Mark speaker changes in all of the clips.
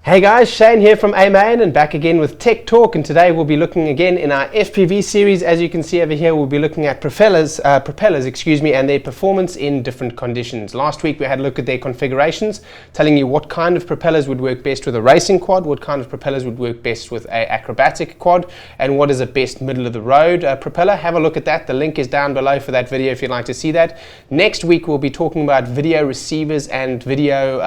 Speaker 1: Hey guys, Shane here from Amain and back again with Tech Talk, and today we'll be looking again in our FPV series. As you can see over here, we'll be looking at propellers, and their performance in different conditions. Last week we had a look at their configurations, telling you what kind of propellers would work best with a racing quad, what kind of propellers would work best with a acrobatic quad, and what is a best middle of the road propeller. Have a look at that. The link is down below for that video if you'd like to see that. Next week we'll be talking about video receivers and video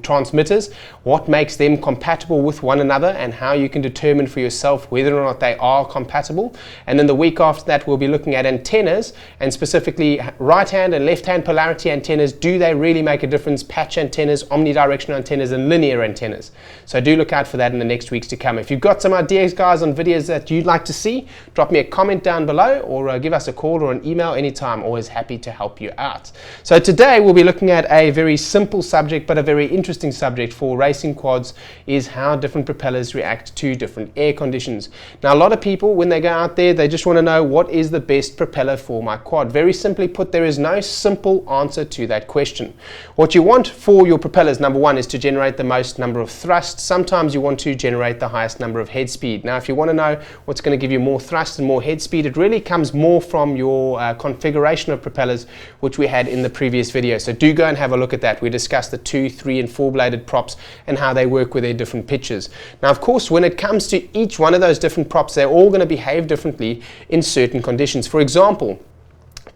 Speaker 1: transmitters, what makes them compatible with one another and how you can determine for yourself whether or not they are compatible. And then the week after that we'll be looking at antennas, and specifically right hand and left hand polarity antennas. Do they really make a difference? Patch antennas, omnidirectional antennas, and linear antennas. So do look out for that in the next weeks to come. If you've got some ideas guys on videos that you'd like to see, drop me a comment down below or give us a call or an email anytime. Always happy to help you out. So today we'll be looking at a very simple subject but a very interesting subject for racing quads, is how different propellers react to different air conditions. Now a lot of people, when they go out there, they just want to know what is the best propeller for my quad. Very simply put, there is no simple answer to that question. What you want for your propellers, number one, is to generate the most number of thrust. Sometimes you want to generate the highest number of head speed. Now if you want to know what's going to give you more thrust and more head speed, it really comes more from your configuration of propellers, which we had in the previous video. So do go and have a look at that. We discussed the 2, 3 and 4 bladed props and how they work with their different pitches. Now of course, when it comes to each one of those different props, they're all going to behave differently in certain conditions. For example,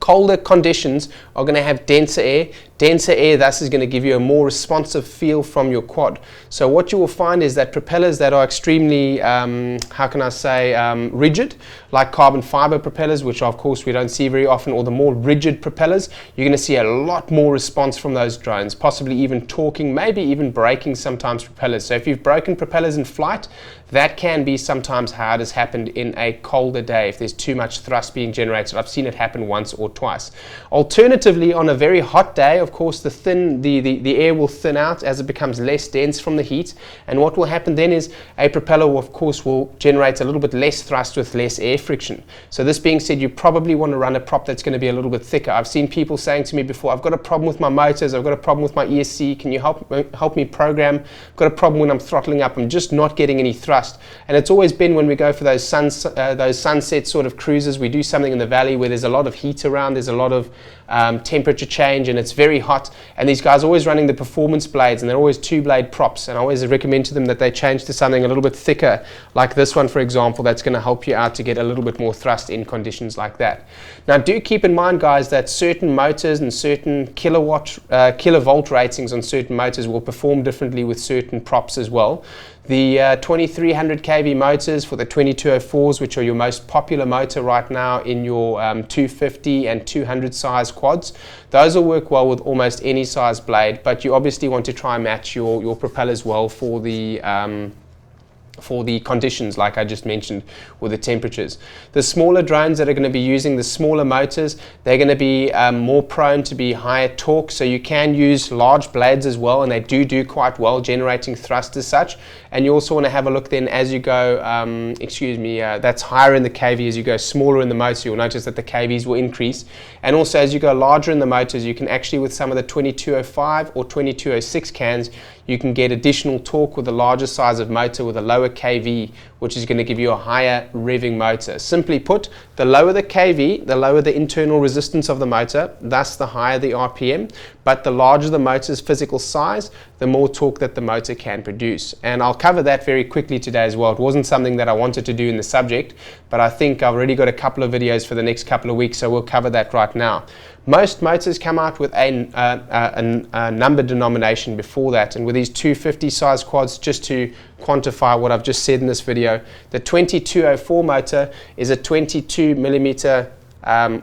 Speaker 1: colder conditions are going to have denser air. Denser air thus is going to give you a more responsive feel from your quad. So what you will find is that propellers that are extremely, rigid, like carbon fiber propellers, which of course we don't see very often, or the more rigid propellers, you're going to see a lot more response from those drones, possibly even torquing, maybe even breaking sometimes propellers. So if you've broken propellers in flight, that can be sometimes how it has happened in a colder day if there's too much thrust being generated. I've seen it happen once or twice. Alternatively, on a very hot day, of course the air will thin out as it becomes less dense from the heat, and what will happen then is a propeller of course will generate a little bit less thrust with less air friction. So this being said, you probably want to run a prop that's going to be a little bit thicker. I've seen people saying to me before, I've got a problem with my motors, I've got a problem with my ESC, can you help me program? I've got a problem when I'm throttling up, I'm just not getting any thrust. And it's always been when we go for those sunset sort of cruises, we do something in the valley where there's a lot of heat around, there's a lot of temperature change and it's very hot, and these guys are always running the performance blades, and they're always 2-blade props, and I always recommend to them that they change to something a little bit thicker, like this one for example, that's going to help you out to get a little bit more thrust in conditions like that. Now do keep in mind guys that certain motors and certain kilovolt ratings on certain motors will perform differently with certain props as well. The 2300 kV motors for the 2204s, which are your most popular motor right now in your 250 and 200 size quads, those will work well with almost any size blade, but you obviously want to try and match your propellers well for the conditions like I just mentioned with the temperatures. The smaller drones that are going to be using the smaller motors, they're going to be more prone to be higher torque, so you can use large blades as well, and they do quite well generating thrust as such. And you also want to have a look then as you go, that's higher in the kV, as you go smaller in the motor, you'll notice that the kVs will increase. And also as you go larger in the motors, you can actually, with some of the 2205 or 2206 cans, you can get additional torque with a larger size of motor with a lower kV, which is going to give you a higher revving motor. Simply put, the lower the kV, the lower the internal resistance of the motor, thus the higher the RPM, but the larger the motor's physical size, the more torque that the motor can produce. And I'll cover that very quickly today as well. It wasn't something that I wanted to do in the subject, but I think I've already got a couple of videos for the next couple of weeks, so we'll cover that right now. Most motors come out with a number denomination before that, and with these 250 size quads, just to quantify what I've just said in this video, the 2204 motor is a 22 millimeter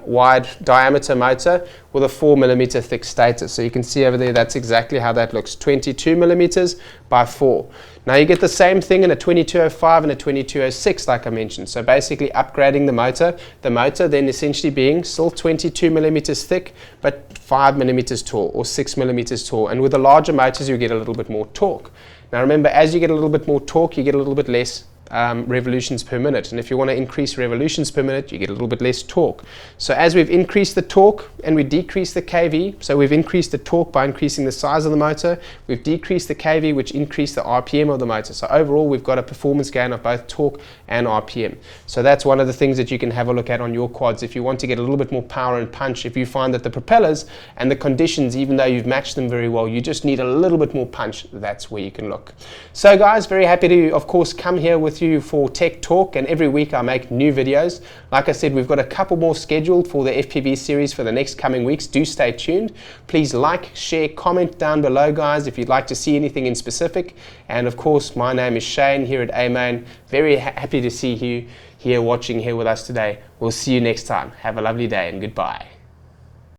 Speaker 1: wide diameter motor with a 4 millimeter thick stator. So you can see over there, that's exactly how that looks, 22 millimeters by 4. Now you get the same thing in a 2205 and a 2206 like I mentioned. So basically upgrading the motor then essentially being still 22 millimeters thick but 5 millimeters tall or 6 millimeters tall, and with the larger motors you get a little bit more torque. Now remember, as you get a little bit more torque, you get a little bit less revolutions per minute. And if you want to increase revolutions per minute, you get a little bit less torque. So as we've increased the torque and we decrease the kV, so we've increased the torque by increasing the size of the motor, we've decreased the kV, which increased the RPM of the motor. So overall, we've got a performance gain of both torque and RPM. So that's one of the things that you can have a look at on your quads if you want to get a little bit more power and punch. If you find that the propellers and the conditions, even though you've matched them very well, you just need a little bit more punch, that's where you can look. So guys, very happy to, of course, come here with you for Tech Talk, and every week I make new videos. Like I said, we've got a couple more scheduled for the FPV series for the next coming weeks. Do stay tuned. Please like, share, comment down below, guys, if you'd like to see anything in specific. And of course, my name is Shane here at Amain. Very happy to see you here watching here with us today. We'll see you next time. Have a lovely day and goodbye.